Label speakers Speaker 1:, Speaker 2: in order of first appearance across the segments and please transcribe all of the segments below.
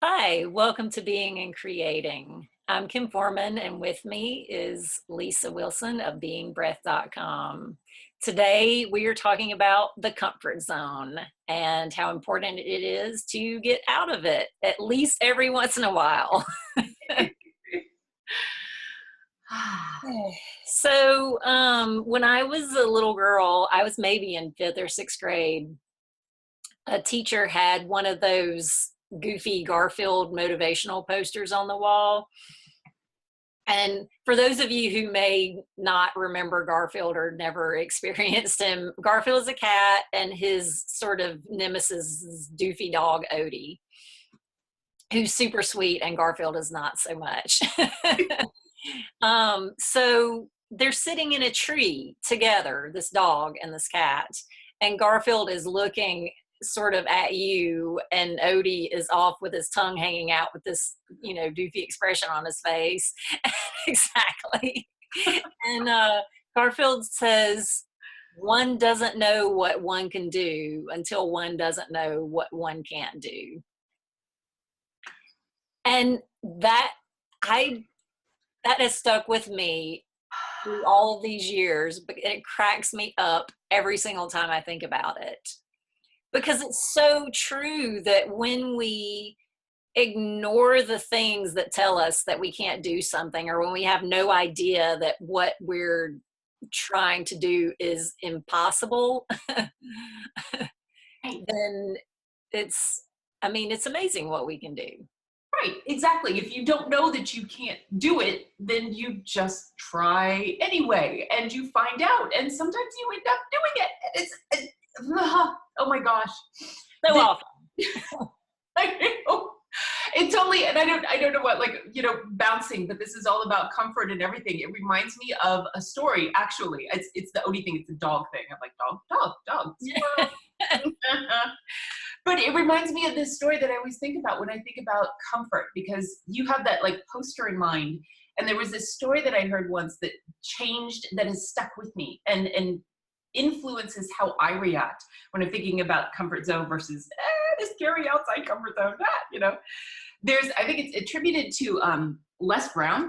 Speaker 1: Hi, welcome to Being and Creating. I'm Kim Forman, and with me is Lisa Wilson of beingbreath.com. Today, we are talking about the comfort zone and how important it is to get out of it, at least every once in a while. When I was a little girl, I was maybe in fifth or sixth grade. A teacher had one of those goofy Garfield motivational posters on the wall. And for those of you who may not remember Garfield or never experienced him, Garfield is a cat and his sort of nemesis is doofy dog Odie, who's super sweet, and Garfield is not so much. So they're sitting in a tree together, this dog and this cat, and Garfield is looking sort of at you, and Odie is off with his tongue hanging out with this, doofy expression on his face. Exactly. And Garfield says, one doesn't know what one can do until one doesn't know what one can't do. And that has stuck with me through all of these years, but it cracks me up every single time I think about it. Because it's so true that when we ignore the things that tell us that we can't do something, or when we have no idea that what we're trying to do is impossible, then it's amazing what we can do.
Speaker 2: Right, exactly. If you don't know that you can't do it, then you just try anyway, and you find out, and sometimes you end up doing it. Oh my gosh.
Speaker 1: So often.
Speaker 2: I know. It totally, and I don't know what, bouncing, but this is all about comfort and everything. It reminds me of a story, actually. It's the Odie thing, it's the dog thing. I'm like, dog. But it reminds me of this story that I always think about when I think about comfort, because you have that poster in mind. And there was this story that I heard once that has stuck with me and influences how I react when I'm thinking about comfort zone versus this scary outside comfort zone. I think it's attributed to Les Brown.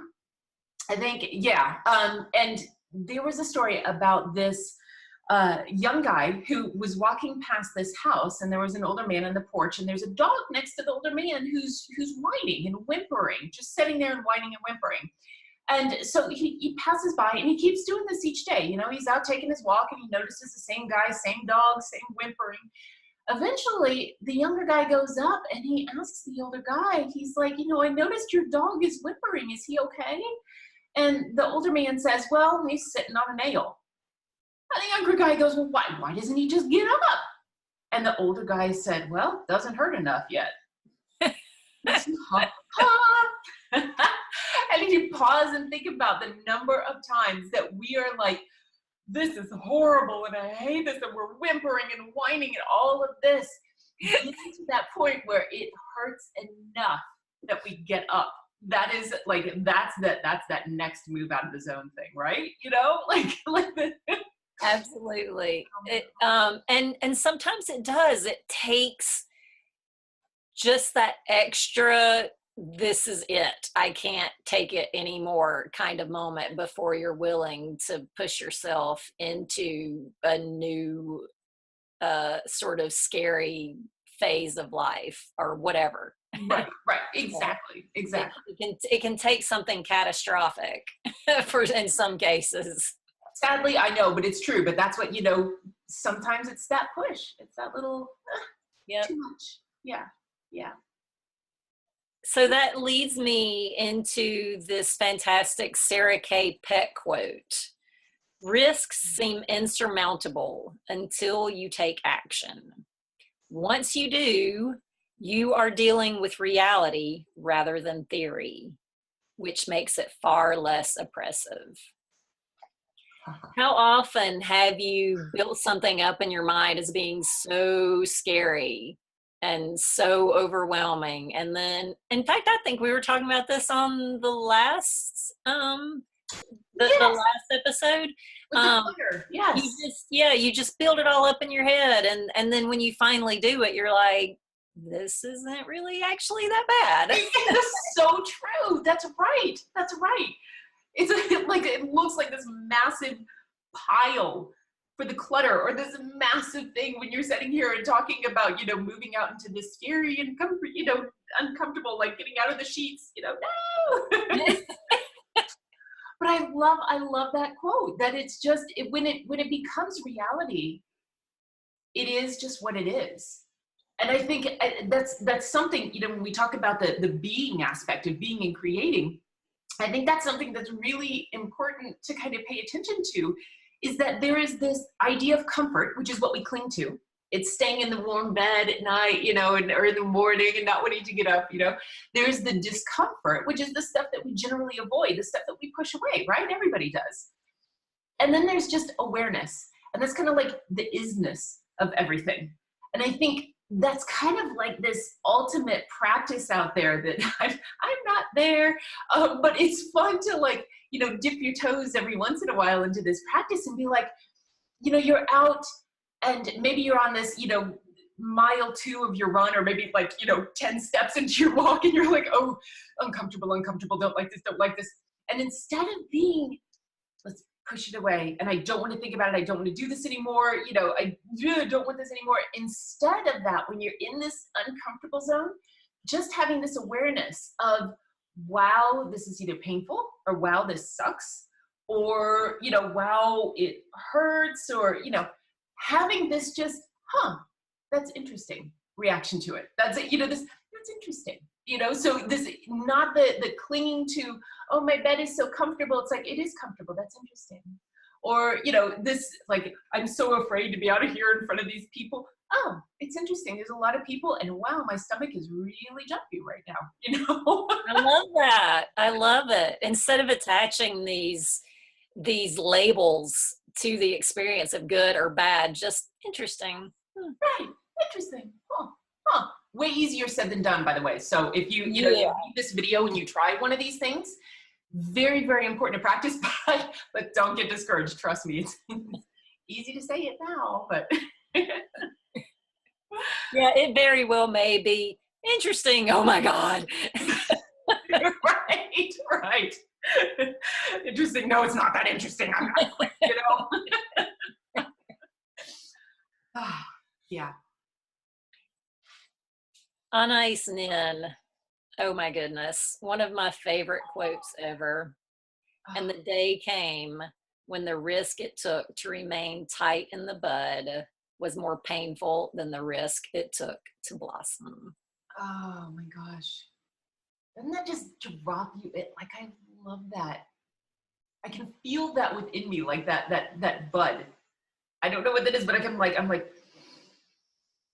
Speaker 2: I think, yeah. And there was a story about this young guy who was walking past this house, and there was an older man on the porch, and there's a dog next to the older man who's whining and whimpering, just sitting there and whining and whimpering. And so he passes by, and he keeps doing this each day. He's out taking his walk, and he notices the same guy, same dog, same whimpering. Eventually, the younger guy goes up, and he asks the older guy, he's like, I noticed your dog is whimpering. Is he okay? And the older man says, well, he's sitting on a nail. And the younger guy goes, well, why doesn't he just get up? And the older guy said, well, doesn't hurt enough yet. And if you pause and think about the number of times that we are like, this is horrible and I hate this, and we're whimpering and whining and all of this, getting to that point where it hurts enough that we get up. That is that's that next move out of the zone thing, right?
Speaker 1: Absolutely. And sometimes it does. It takes just that extra, this is it, I can't take it anymore kind of moment before you're willing to push yourself into a new sort of scary phase of life or whatever.
Speaker 2: Right, exactly.
Speaker 1: It can take something catastrophic in some cases.
Speaker 2: Sadly, I know, but it's true. But that's what, sometimes it's that push. It's that little, too much. Yeah.
Speaker 1: So that leads me into this fantastic Sarah K. Peck quote. Risks seem insurmountable until you take action. Once you do, you are dealing with reality rather than theory, which makes it far less oppressive. How often have you built something up in your mind as being so scary and so overwhelming? And then, in fact, I think we were talking about this on the last the last episode.
Speaker 2: Yes.
Speaker 1: You just build it all up in your head, and then when you finally do it, you're like, this isn't really actually that bad.
Speaker 2: That's so true. That's right. That's right. It's like, it looks like this massive pile for the clutter, or this massive thing when you're sitting here and talking about, moving out into this scary and comfort, uncomfortable, like getting out of the sheets, no. But I love that quote, that it's just, when it becomes reality, it is just what it is. And I think that's something, when we talk about the being aspect of being and creating, I think that's something that's really important to kind of pay attention to, is that there is this idea of comfort, which is what we cling to. It's staying in the warm bed at night, or in the morning and not wanting to get up, There's the discomfort, which is the stuff that we generally avoid, the stuff that we push away, right? Everybody does. And then there's just awareness. And that's kind of like the isness of everything. And I think that's kind of like this ultimate practice out there that I'm not there, but it's fun to dip your toes every once in a while into this practice and be like, you're out and maybe you're on this, mile 2 of your run, or maybe 10 steps into your walk, and you're like, oh, uncomfortable, don't like this. And instead of being, let's push it away, and I don't want to think about it, I don't want to do this anymore, I don't want this anymore. Instead of that, when you're in this uncomfortable zone, just having this awareness of, wow, this is either painful, or wow, this sucks, or, wow, it hurts, or, having this just, that's interesting reaction to it. That's it, that's interesting. So this, not the clinging to, oh, my bed is so comfortable. It's like, it is comfortable. That's interesting. Or, this, like, I'm so afraid to be out of here in front of these people. Oh, it's interesting. There's a lot of people, and wow, my stomach is really jumpy right now,
Speaker 1: I love that. I love it. Instead of attaching these labels to the experience of good or bad, just interesting.
Speaker 2: Right. Interesting. Huh. Way easier said than done, by the way. So if you read this video and you try one of these things, very, very important to practice, but don't get discouraged. Trust me, it's easy to say it now, but
Speaker 1: yeah, it very well may be interesting. Oh my God.
Speaker 2: Right. Interesting. No, it's not that interesting. I'm not quick, Yeah.
Speaker 1: Anais Nin, oh my goodness, one of my favorite quotes ever. And the day came when the risk it took to remain tight in the bud was more painful than the risk it took to blossom.
Speaker 2: Oh my gosh. Doesn't that just drop you? I love that. I can feel that within me, like that bud. I don't know what that is, but I'm like,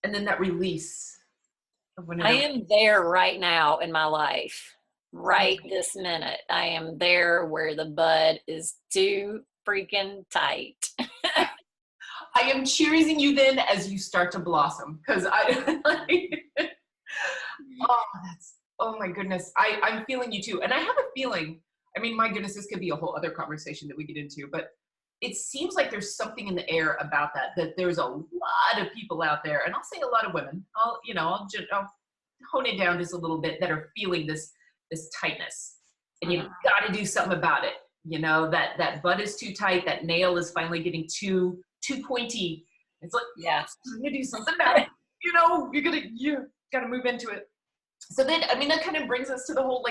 Speaker 2: and then that release.
Speaker 1: I am there right now in my life, right this minute. I am there where the bud is too freaking tight.
Speaker 2: I am cheering you then as you start to blossom, because oh my goodness, I'm feeling you too. And I have a feeling, I mean, my goodness, this could be a whole other conversation that we get into, but it seems like there's something in the air about that there's a lot of people out there, and I'll say a lot of women, I'll hone it down just a little bit, that are feeling this tightness, and you've got to do something about it. That bud is too tight, that nail is finally getting too pointy. It's like, yes, I'm gonna do something about it. You gotta move into it. So then, I mean, that kind of brings us to the whole,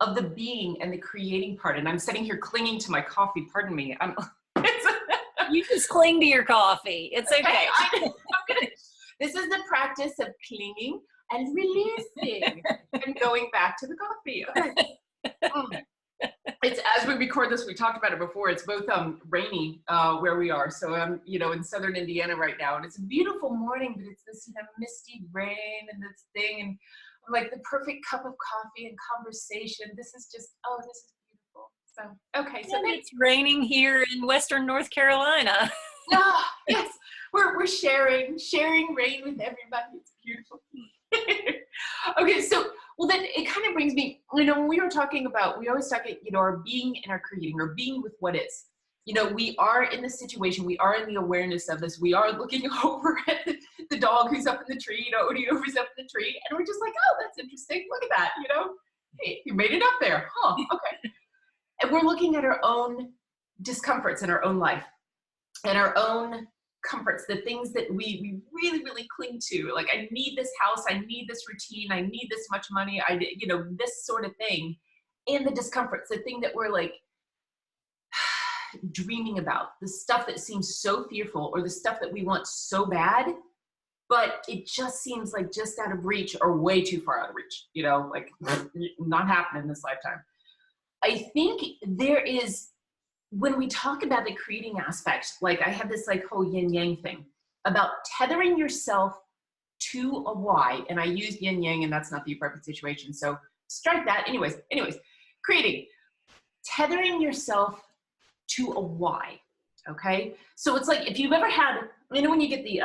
Speaker 2: of the being and the creating part. And I'm sitting here clinging to my coffee. Pardon me.
Speaker 1: You just cling to your coffee. It's okay.
Speaker 2: This is the practice of clinging and releasing and going back to the coffee. Okay. It's, as we record this, we talked about it before, it's both rainy where we are. So I'm, in southern Indiana right now, and it's a beautiful morning, but it's this, misty rain and this thing, and I'm like, the perfect cup of coffee and conversation. This is just, this is beautiful. So, okay. So
Speaker 1: it's raining here in Western North Carolina.
Speaker 2: Yes, we're sharing rain with everybody. It's beautiful. Okay, so, well, then it kind of brings me, when we were talking about, we always talk, our being and our creating, or being with what is. We are in this situation, we are in the awareness of this, we are looking over at the dog who's up in the tree, Odie Over's up in the tree, and we're just like, oh, that's interesting. Look at that, Hey, you made it up there. Huh, okay. And we're looking at our own discomforts in our own life and our own comforts, the things that we really, really cling to. Like, I need this house, I need this routine, I need this much money, this sort of thing. And the discomforts, the thing that we're like dreaming about, the stuff that seems so fearful, or the stuff that we want so bad, but it just seems like just out of reach, or way too far out of reach, like not happening this lifetime. I think there is, when we talk about the creating aspect, like I have this like whole yin yang thing about tethering yourself to a why. And I use yin yang, and that's not the appropriate situation, so strike that. Anyways, creating, tethering yourself to a why. Okay, so it's like, if you've ever had, when you get the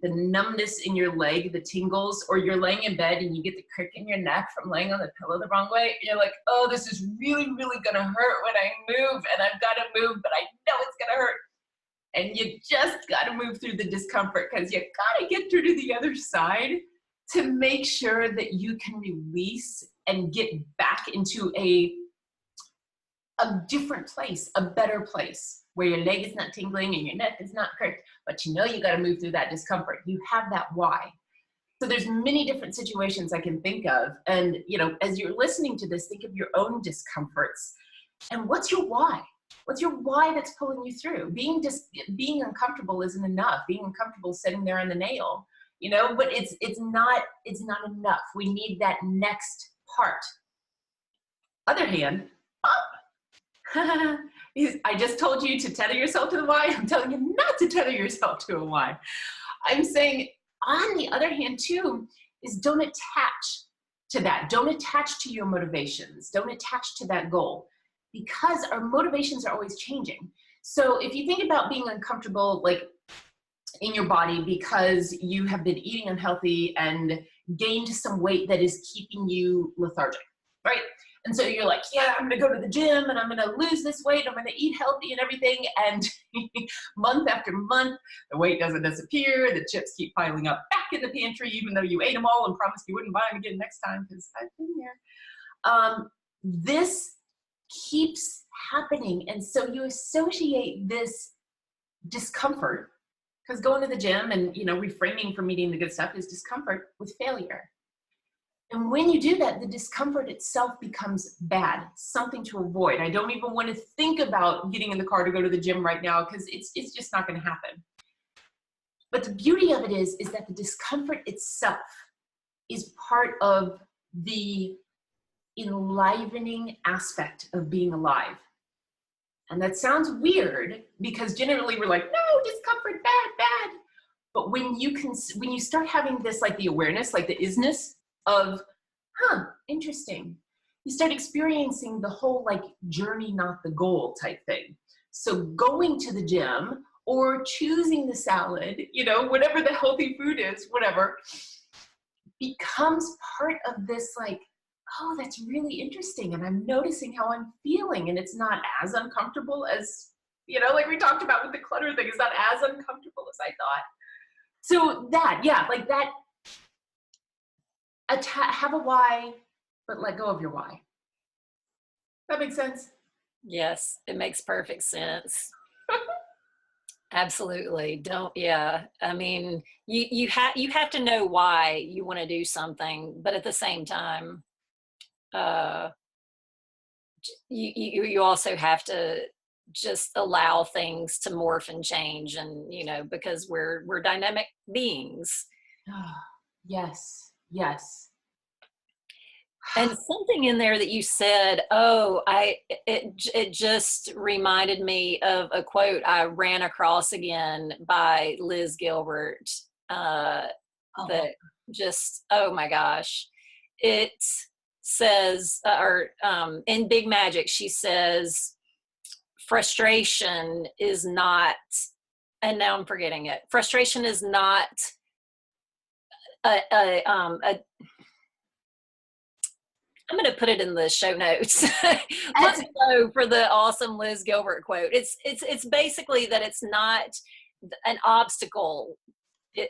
Speaker 2: numbness in your leg, the tingles, or you're laying in bed and you get the crick in your neck from laying on the pillow the wrong way, and you're like, oh, this is really, really gonna hurt when I move, and I've got to move, but I know it's gonna hurt. And you just got to move through the discomfort, because you got to get through to the other side to make sure that you can release and get back into a different place, a better place, where your leg is not tingling and your neck is not cricked, but you got to move through that discomfort. You have that why. So there's many different situations I can think of. And, as you're listening to this, think of your own discomforts. And what's your why? What's your why that's pulling you through? Being uncomfortable isn't enough. Being uncomfortable sitting there on the nail, but it's not enough. We need that next part. Other hand, I just told you to tether yourself to the why. I'm telling you not to tether yourself to a why. I'm saying, on the other hand too, is don't attach to that. Don't attach to your motivations. Don't attach to that goal, because our motivations are always changing. So if you think about being uncomfortable, like in your body, because you have been eating unhealthy and gained some weight that is keeping you lethargic, right? And so you're like, yeah, I'm going to go to the gym and I'm going to lose this weight. I'm going to eat healthy and everything. And month after month, the weight doesn't disappear. The chips keep piling up back in the pantry, even though you ate them all and promised you wouldn't buy them again next time, because I've been there. This keeps happening. And so you associate this discomfort, because going to the gym and, refraining from eating the good stuff is discomfort, with failure. And when you do that, the discomfort itself becomes bad, something to avoid. I don't even want to think about getting in the car to go to the gym right now, because it's just not going to happen. But the beauty of it is that the discomfort itself is part of the enlivening aspect of being alive. And that sounds weird, because generally we're like, no, discomfort, bad. But when you start having this, like the awareness, like the isness of, interesting, you start experiencing the whole like journey, not the goal type thing. So going to the gym, or choosing the salad, whatever the healthy food is, whatever, becomes part of this like, oh, that's really interesting. And I'm noticing how I'm feeling. And it's not as uncomfortable as, like we talked about with the clutter thing, it's not as uncomfortable as I thought. So that, like that, have a why, but let go of your why. That makes sense?
Speaker 1: Yes, it makes perfect sense. Absolutely. I mean, you have to know why you want to do something, but at the same time, you also have to just allow things to morph and change, and because we're dynamic beings.
Speaker 2: Yes.
Speaker 1: And something in there that you said, it just reminded me of a quote I ran across again by Liz Gilbert. That just, oh my gosh, it says, in Big Magic, she says, frustration is not, and now I'm forgetting it. Frustration is not I'm going to put it in the show notes. Let's go for the awesome Liz Gilbert quote. It's basically that it's not an obstacle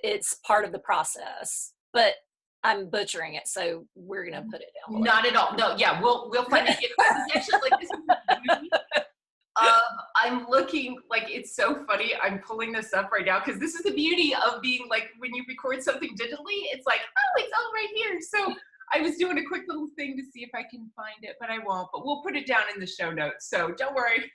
Speaker 1: it's part of the process, but I'm butchering it, so we're gonna put it down below.
Speaker 2: Not at all. No, yeah, we'll find it. It's actually like this is the beauty of, I'm looking, like, it's so funny. I'm pulling this up right now because this is the beauty of being like, when you record something digitally, it's like, oh, it's all right here. So I was doing a quick little thing to see if I can find it, but I won't. But we'll put it down in the show notes, so don't worry.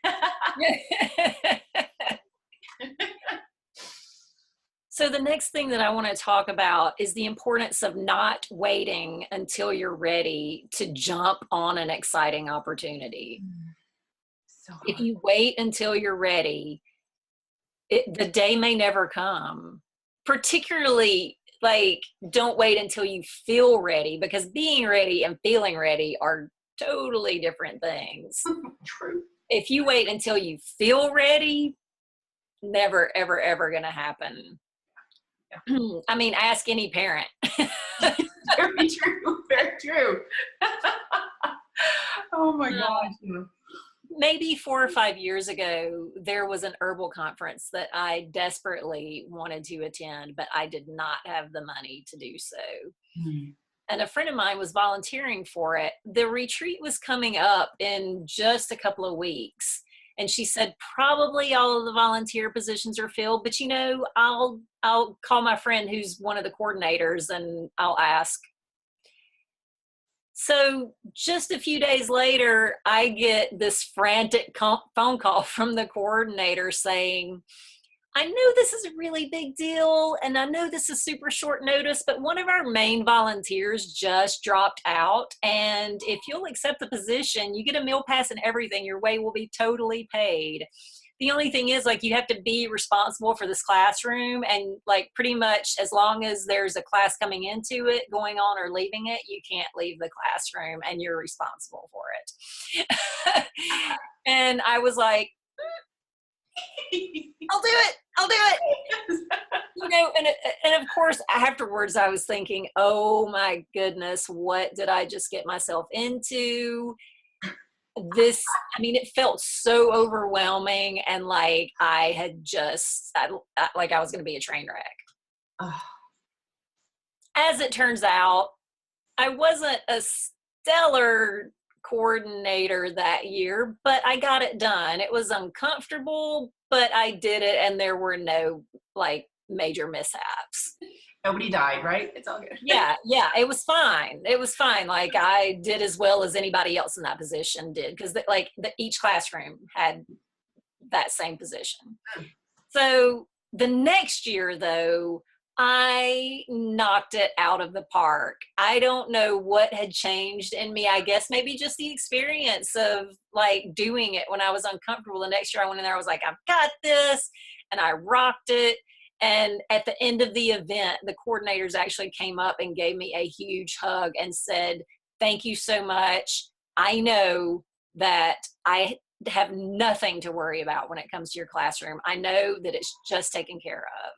Speaker 1: So the next thing that I want to talk about is the importance of not waiting until you're ready to jump on an exciting opportunity.
Speaker 2: So
Speaker 1: if you wait until you're ready, the day may never come. Particularly, like, don't wait until you feel ready, because being ready and feeling ready are totally different things.
Speaker 2: True.
Speaker 1: If you wait until you feel ready, never, ever, ever going to happen. Yeah. I mean, ask any parent.
Speaker 2: Very true. Very true. Oh my gosh.
Speaker 1: Maybe 4 or 5 years ago, there was an herbal conference that I desperately wanted to attend, but I did not have the money to do so. And a friend of mine was volunteering for it. The retreat was coming up in just a couple of weeks. And she said, probably all of the volunteer positions are filled, but you know, I'll call my friend who's one of the coordinators and I'll ask. So just a few days later, I get this frantic phone call from the coordinator saying, I know this is a really big deal, and I know this is super short notice, but one of our main volunteers just dropped out, and if you'll accept the position, you get a meal pass and everything. Your way will be totally paid. The only thing is, like, you have to be responsible for this classroom, and like pretty much as long as there's a class coming into it, going on, or leaving it, you can't leave the classroom, and you're responsible for it. And I was like, I'll do it. You know, and of course, afterwards I was thinking, oh my goodness, what did I just get myself into? This, I mean, it felt so overwhelming, and like I had just, like I was going to be a train wreck. As it turns out, I wasn't a stellar coordinator that year, but I got it done. It was uncomfortable, but I did it, and there were no like major mishaps.
Speaker 2: Nobody died, right? It's all good.
Speaker 1: Yeah, it was fine. It was fine. Like, I did as well as anybody else in that position did, because each classroom had that same position. So the next year, though, I knocked it out of the park. I don't know what had changed in me. I guess maybe just the experience of like doing it when I was uncomfortable. The next year I went in there, I was like, I've got this, and I rocked it. And at the end of the event, the coordinators actually came up and gave me a huge hug and said, thank you so much. I know that I have nothing to worry about when it comes to your classroom. I know that it's just taken care of.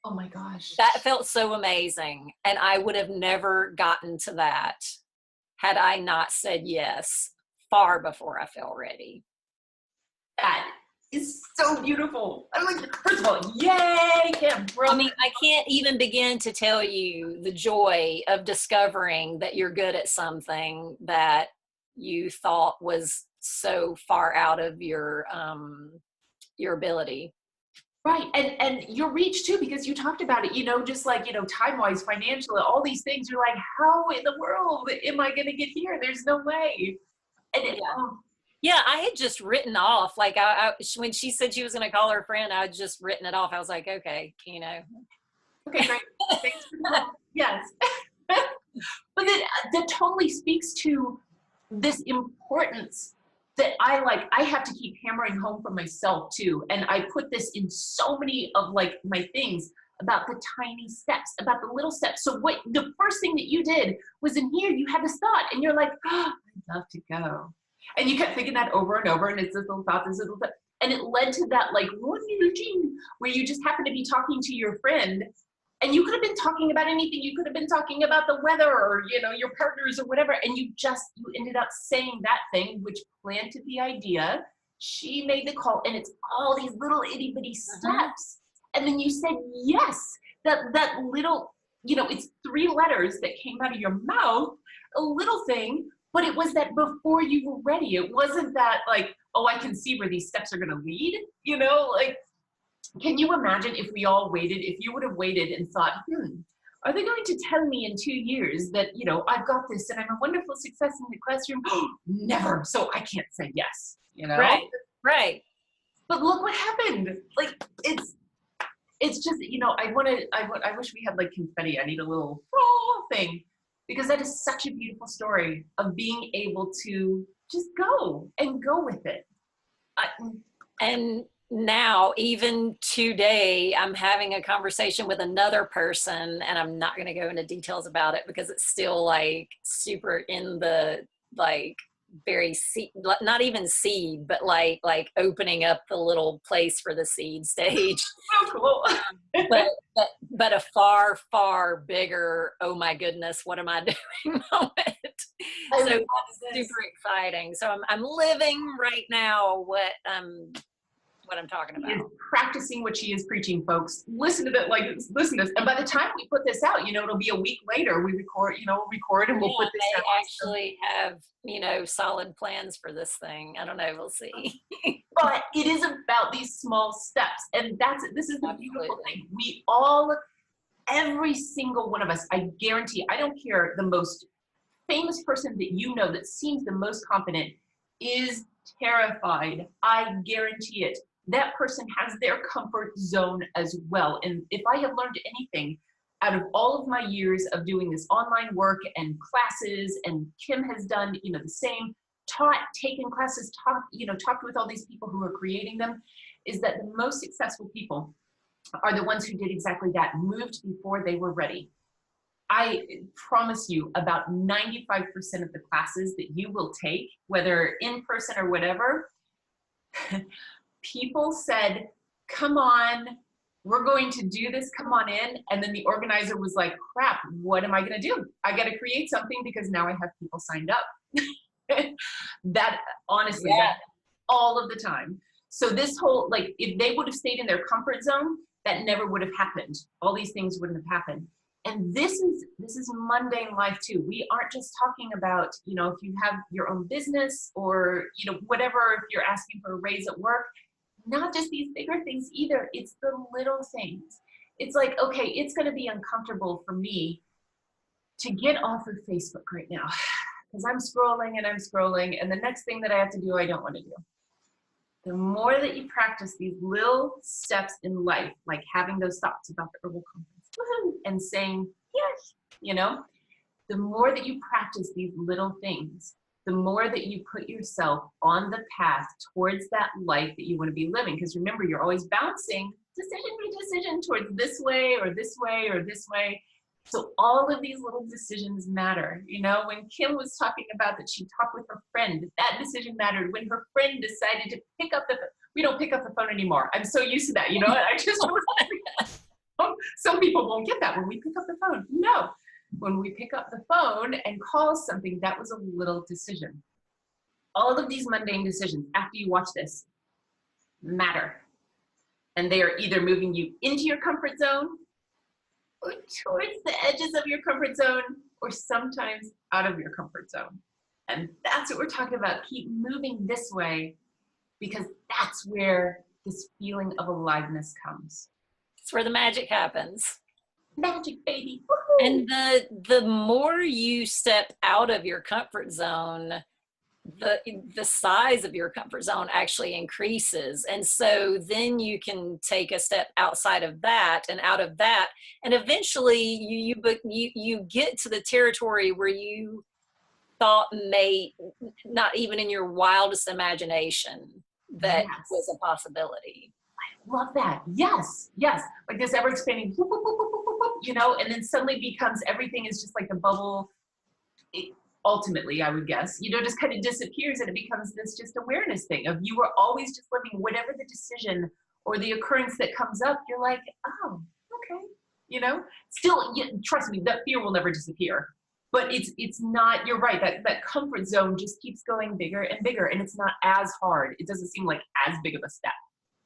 Speaker 2: Oh my gosh.
Speaker 1: That felt so amazing. And I would have never gotten to that had I not said yes far before I felt ready.
Speaker 2: That is so beautiful. I'm like, first of all, yay, Kim.
Speaker 1: I mean, I can't even begin to tell you the joy of discovering that you're good at something that you thought was so far out of your ability.
Speaker 2: Right. And your reach too, because you talked about it, you know, just like, you know, time-wise, financially, all these things. You're like, how in the world am I going to get here? There's no way. And
Speaker 1: yeah, I had just written off, like, when she said she was going to call her friend, I had just written it off. I was like, okay, you know.
Speaker 2: Okay, great. Thanks for that. Yes. But that totally speaks to this importance that I have to keep hammering home for myself too. And I put this in so many of like my things about the tiny steps, about the little steps. So what the first thing that you did was in here, you had this thought and you're like, oh, I'd love to go. And you kept thinking that over and over, and it's this little thought, and it led to that like routine where you just happen to be talking to your friend, and you could have been talking about anything. You could have been talking about the weather, or, you know, your partners or whatever, and you ended up saying that thing, which planted the idea. She made the call, and it's all these little itty bitty steps. And then you said yes. That little, it's 3 letters that came out of your mouth, a little thing, but it was that before you were ready. It wasn't that like, oh, I can see where these steps are going to lead, like, can you imagine if we all waited, if you would have waited and thought, are they going to tell me in 2 years that, I've got this and I'm a wonderful success in the classroom? Never. So I can't say yes,
Speaker 1: Right. Right.
Speaker 2: But look what happened. Like, it's just, I wish we had like confetti. I need a little thing, because that is such a beautiful story of being able to just go with it.
Speaker 1: And now, even today, I'm having a conversation with another person, and I'm not going to go into details about it because it's still like super in the like very seed, not even seed, but like opening up the little place for the seed stage.
Speaker 2: Oh, cool.
Speaker 1: but a far bigger, oh my goodness, what am I doing moment. So that's super exciting. So I'm living right now what I'm talking about.
Speaker 2: Is practicing what she is preaching, folks. Listen to this. And by the time we put this out, it'll be a week later. We record and we'll put this out.
Speaker 1: They actually have, solid plans for this thing. I don't know. We'll see.
Speaker 2: But it is about these small steps. And this is the beautiful thing. We all, every single one of us, I guarantee, I don't care, the most famous person that that seems the most confident is terrified. I guarantee it. That person has their comfort zone as well. And if I have learned anything out of all of my years of doing this online work and classes, and Kim has done, the same, taken classes, talked with all these people who are creating them, is that the most successful people are the ones who did exactly that, moved before they were ready. I promise you, about 95% of the classes that you will take, whether in person or whatever, people said, come on, we're going to do this, come on in. And then the organizer was like, crap, what am I going to do? I got to create something because now I have people signed up. That, honestly, that all of the time. So this whole, like, if they would have stayed in their comfort zone, that never would have happened. All these things wouldn't have happened. And this is mundane life too. We aren't just talking about, if you have your own business or, whatever, if you're asking for a raise at work, not just these bigger things either. It's the little things. It's like, okay, it's going to be uncomfortable for me to get off of Facebook right now because I'm scrolling and the next thing that I have to do, I don't want to do. The more that you practice these little steps in life, like having those thoughts about the herbal conference and saying yes, the more that you practice these little things, the more that you put yourself on the path towards that life that you want to be living. Because remember, you're always bouncing decision towards this way or this way or this way. So all of these little decisions matter. When Kim was talking about that she talked with her friend, that decision mattered. When her friend decided to pick up we don't pick up the phone anymore. I'm so used to that, I just some people won't get that when we pick up the phone. No, when we pick up the phone and call something, that was a little decision. All of these mundane decisions after you watch this matter. And they are either moving you into your comfort zone or towards the edges of your comfort zone, or sometimes out of your comfort zone. And that's what we're talking about. Keep moving this way, because that's where this feeling of aliveness comes.
Speaker 1: It's where the magic happens.
Speaker 2: Magic, baby. Woo-hoo.
Speaker 1: And the more you step out of your comfort zone, the size of your comfort zone actually increases. And so then you can take a step outside of that and out of that. And eventually you get to the territory where you thought may not even in your wildest imagination that was a possibility.
Speaker 2: I love that. Yes. Like this ever expanding, whoop, whoop, whoop, whoop, whoop, whoop, and then suddenly becomes, everything is just like a bubble. Ultimately, I would guess, just kind of disappears, and it becomes this just awareness thing of you are always just living whatever the decision or the occurrence that comes up. You're like, oh, okay, still, trust me, that fear will never disappear. But it's not, you're right, that comfort zone just keeps going bigger and bigger, and it's not as hard. It doesn't seem like as big of a step,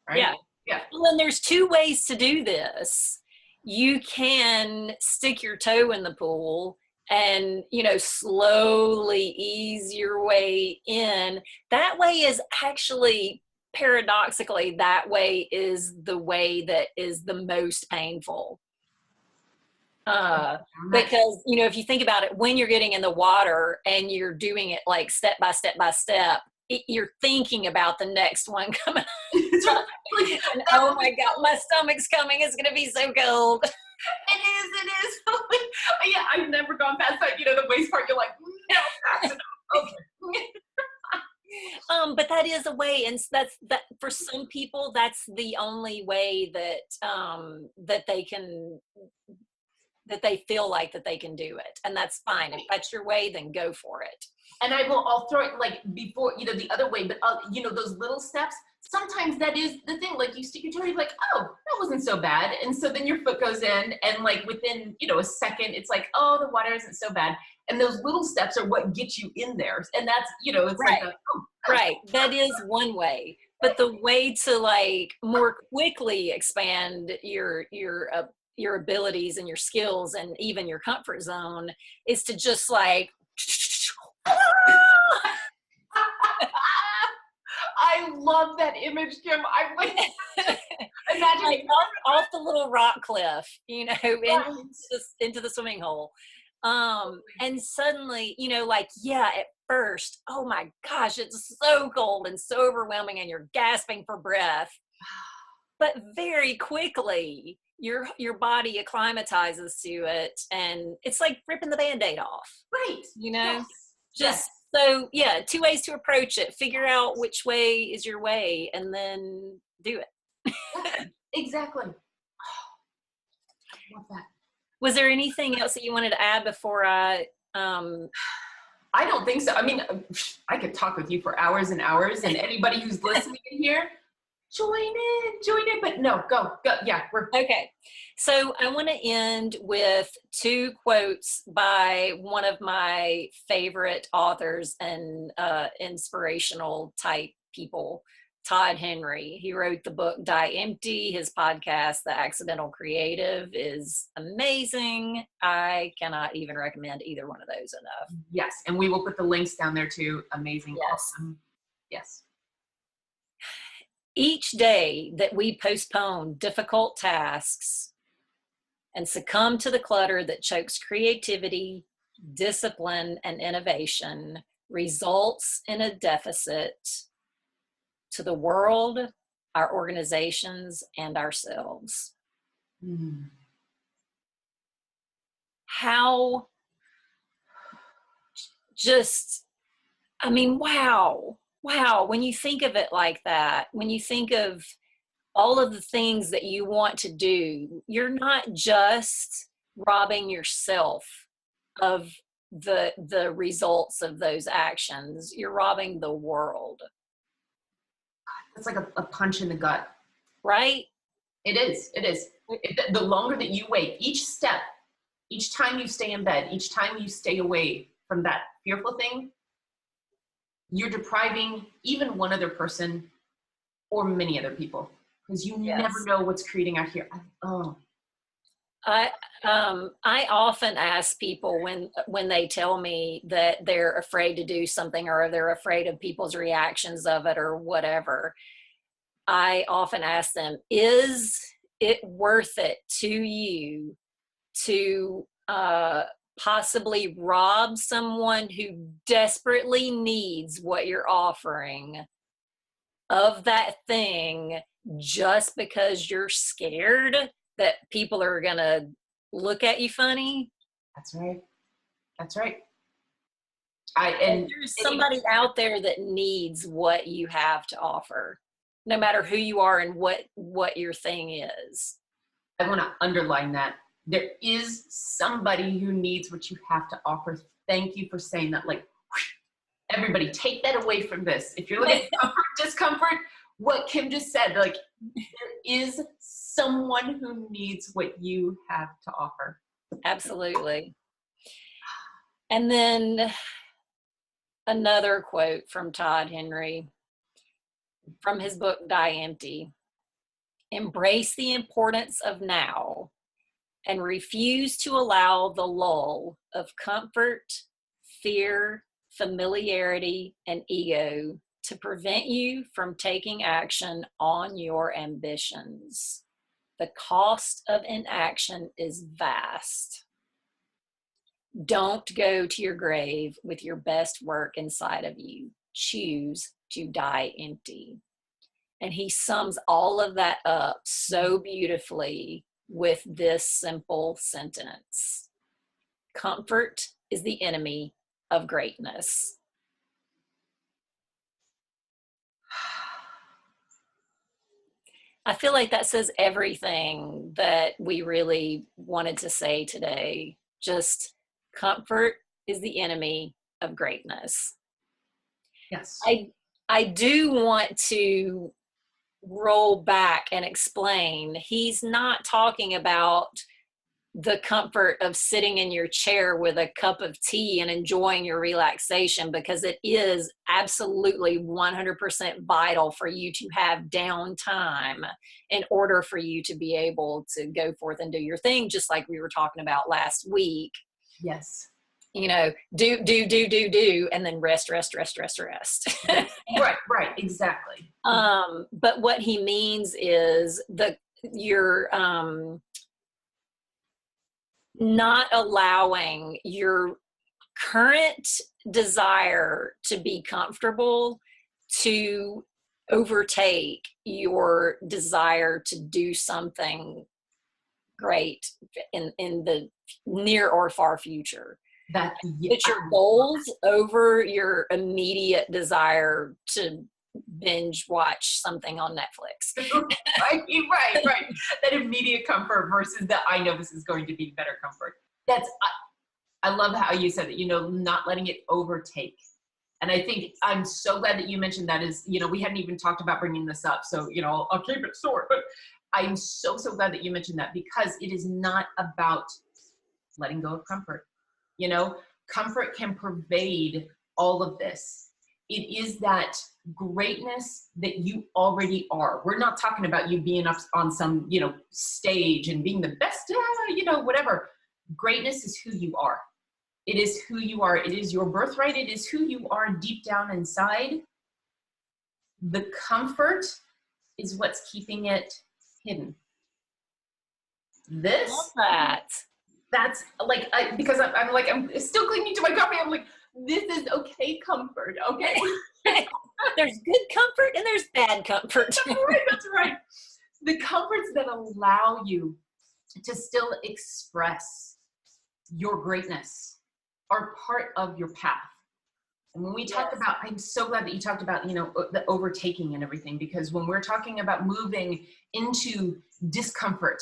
Speaker 2: right?
Speaker 1: Yeah,
Speaker 2: Yeah.
Speaker 1: Well, then there's two ways to do this. You can stick your toe in the pool and, slowly ease your way in. That way is actually, paradoxically, that way is the way that is the most painful. Because, if you think about it, when you're getting in the water and you're doing it like step by step by step, you're thinking about the next one coming. And, oh my God, my stomach's coming. It's going to be so cold.
Speaker 2: It is. Yeah, I've never gone past that. The waist part, you're like, no, that's enough. Okay.
Speaker 1: But that is a way, and that's that for some people. That's the only way that they feel like that they can do it, and that's fine. If that's your way, then go for it.
Speaker 2: And I'll throw it like before, the other way, but those little steps, sometimes that is the thing. Like you stick your toe, you're like, oh, that wasn't so bad. And so then your foot goes in and like within, a second, it's like, oh, the water isn't so bad. And those little steps are what get you in there. And that's, it's
Speaker 1: right.
Speaker 2: like,
Speaker 1: right. That is one way. But the way to like more quickly expand your abilities and your skills and even your comfort zone is to just like,
Speaker 2: I love that image, Kim. I'm like, imagine
Speaker 1: like off the little rock cliff, into the swimming hole. And suddenly, at first, oh my gosh, it's so cold and so overwhelming and you're gasping for breath. But very quickly, your body acclimatizes to it, and it's like ripping the Band-Aid off.
Speaker 2: Right.
Speaker 1: Yes. So yeah, two ways to approach it. Figure out which way is your way and then do it.
Speaker 2: Exactly. I love that.
Speaker 1: Was there anything else that you wanted to add before I
Speaker 2: don't think so. I mean, I could talk with you for hours and hours, and anybody who's listening in here, join in, but no, go. Yeah, we're
Speaker 1: okay. So I want to end with two quotes by one of my favorite authors and inspirational type people, Todd Henry. He wrote the book Die Empty. His podcast, The Accidental Creative, is amazing. I cannot even recommend either one of those enough.
Speaker 2: Yes, and we will put the links down there too. Amazing.
Speaker 1: Yes.
Speaker 2: Awesome. Yes.
Speaker 1: Each day that we postpone difficult tasks and succumb to the clutter that chokes creativity, discipline, and innovation results in a deficit to the world, our organizations, and ourselves.
Speaker 2: Mm.
Speaker 1: How wow, when you think of it like that, when you think of all of the things that you want to do, you're not just robbing yourself of the results of those actions. You're robbing the world.
Speaker 2: It's like a punch in the gut.
Speaker 1: Right?
Speaker 2: It is. The longer that you wait, each step, each time you stay in bed, each time you stay away from that fearful thing, you're depriving even one other person or many other people, because you never know what's creating out here.
Speaker 1: I often ask people when they tell me that they're afraid to do something or they're afraid of people's reactions of it or whatever. I often ask them, is it worth it to you to possibly rob someone who desperately needs what you're offering of that thing just because you're scared that people are going to look at you funny?
Speaker 2: That's right.
Speaker 1: And there's somebody out there that needs what you have to offer, no matter who you are and what your thing is.
Speaker 2: I want to underline that. There is somebody who needs what you have to offer. Thank you for saying that. Like, everybody, take that away from this. If you're looking at comfort, discomfort, what Kim just said, like, there is someone who needs what you have to offer.
Speaker 1: Absolutely. And then another quote from Todd Henry from his book, Die Empty. Embrace the importance of now and refuse to allow the lull of comfort, fear, familiarity, and ego to prevent you from taking action on your ambitions. The cost of inaction is vast. Don't go to your grave with your best work inside of you. Choose to die empty. And he sums all of that up so beautifully with this simple sentence: comfort is the enemy of greatness. I feel like that says everything that we really wanted to say today. Just comfort is the enemy of greatness.
Speaker 2: Yes.
Speaker 1: I do want to roll back and explain. He's not talking about the comfort of sitting in your chair with a cup of tea and enjoying your relaxation, because it is absolutely 100% vital for you to have downtime in order for you to be able to go forth and do your thing, just like we were talking about last week.
Speaker 2: Yes.
Speaker 1: You know, do, and then rest.
Speaker 2: Right, exactly.
Speaker 1: But what he means is your not allowing your current desire to be comfortable to overtake your desire to do something great in the near or far future. Put your goals over your immediate desire to binge watch something on Netflix.
Speaker 2: right. That immediate comfort versus the I know this is going to be better comfort. I love how you said that, not letting it overtake. And I think I'm so glad that you mentioned that. Is, we hadn't even talked about bringing this up, so, I'll keep it short, but I'm so glad that you mentioned that, because it is not about letting go of comfort. Comfort can pervade all of this. It is that greatness that you already are. We're not talking about you being up on some, stage and being the best, whatever. Greatness is who you are. It is who you are. It is your birthright. It is who you are deep down inside. The comfort is what's keeping it hidden. This,
Speaker 1: love that.
Speaker 2: That's like, because I'm still clinging to my coffee. I'm like, this is okay comfort, okay?
Speaker 1: There's good comfort and there's bad comfort.
Speaker 2: That's right. The comforts that allow you to still express your greatness are part of your path. And when we talk about, I'm so glad that you talked about, the overtaking and everything, because when we're talking about moving into discomfort,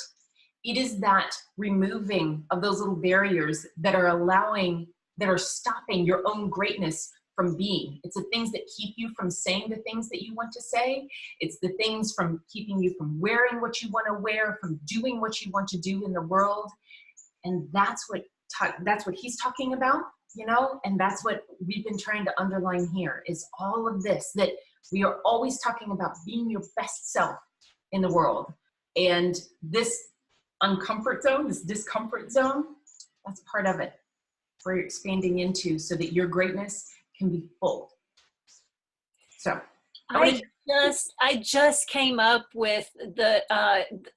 Speaker 2: it is that removing of those little barriers that are stopping your own greatness from being. It's the things that keep you from saying the things that you want to say. It's the things from keeping you from wearing what you want to wear, from doing what you want to do in the world. And that's what he's talking about, and that's what we've been trying to underline here, is all of this, that we are always talking about being your best self in the world. And this uncomfort zone, this discomfort zone, that's part of it, where you're expanding into, so that your greatness can be full. So
Speaker 1: I just came up with the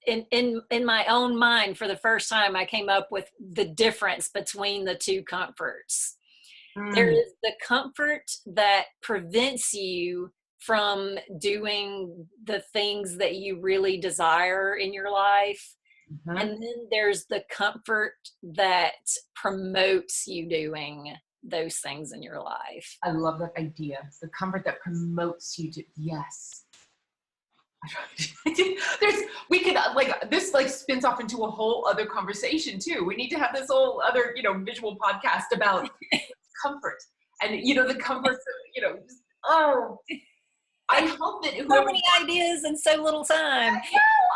Speaker 1: in my own mind, for the first time, I came up with the difference between the two comforts. There is the comfort that prevents you from doing the things that you really desire in your life.
Speaker 2: Mm-hmm.
Speaker 1: And then there's the comfort that promotes you doing those things in your life.
Speaker 2: I love that idea. The comfort that promotes you to, yes. We could this spins off into a whole other conversation too. We need to have this whole other, visual podcast about comfort and, the comforts of, I hope that
Speaker 1: so many ideas in so little time.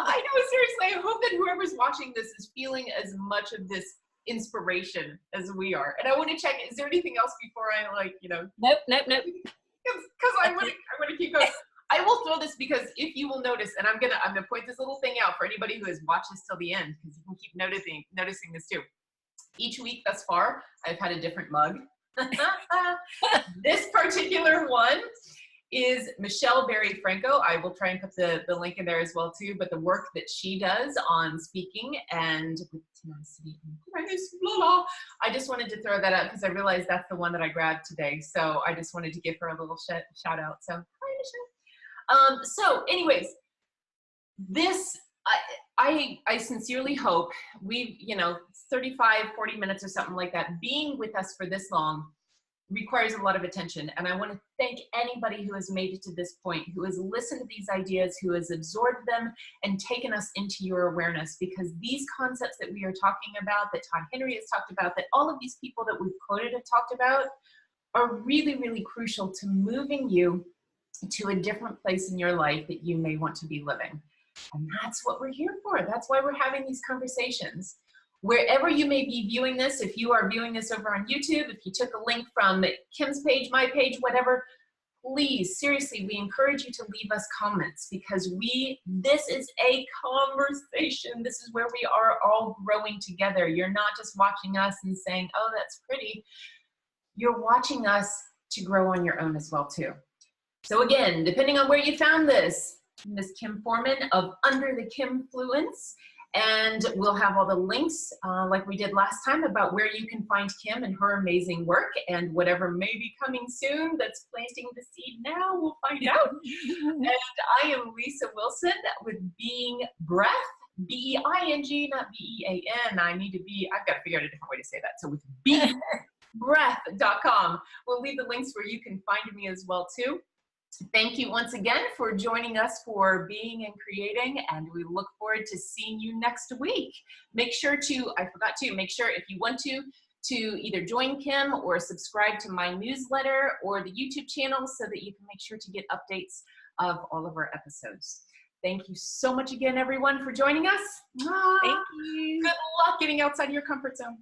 Speaker 2: I know, seriously. I hope that whoever's watching this is feeling as much of this inspiration as we are. And I want to check, is there anything else before I
Speaker 1: Nope.
Speaker 2: because I want to keep going. I will throw this because if you will notice, and I'm gonna point this little thing out for anybody who has watched this till the end, because you can keep noticing this too. Each week thus far, I've had a different mug. This particular one is Michelle Berry Franco. I will try and put the link in there as well too, but the work that she does on speaking and with tenacity and grace, I just wanted to throw that out because I realized that's the one that I grabbed today. So I just wanted to give her a little shout out. So hi, Michelle. So anyways, this, I sincerely hope we've, 35, 40 minutes or something like that, being with us for this long requires a lot of attention. And I want to thank anybody who has made it to this point, who has listened to these ideas, who has absorbed them and taken us into your awareness, because these concepts that we are talking about, that Todd Henry has talked about, that all of these people that we've quoted have talked about, are really, really crucial to moving you to a different place in your life that you may want to be living. And that's what we're here for. That's why we're having these conversations. Wherever you may be viewing this, if you are viewing this over on YouTube, if you took a link from Kim's page, my page, whatever, please, seriously, we encourage you to leave us comments, because this is a conversation. This is where we are all growing together. You're not just watching us and saying, oh, that's pretty. You're watching us to grow on your own as well too. So again, depending on where you found this, Miss Kim Forman of Under the Kimfluence, and we'll have all the links like we did last time about where you can find Kim and her amazing work, and whatever may be coming soon that's planting the seed now, we'll find out. And I am Lisa Wilson with Being Breath, B-E-I-N-G, not B-E-A-N. I've got to figure out a different way to say that. So with beingbreath.com, we'll leave the links where you can find me as well too. Thank you once again for joining us for Being and Creating, and we look forward to seeing you next week. Make sure to, make sure if you want to either join Kim or subscribe to my newsletter or the YouTube channel so that you can make sure to get updates of all of our episodes. Thank you so much again, everyone, for joining us.
Speaker 1: Thank you.
Speaker 2: Good luck getting outside your comfort zone.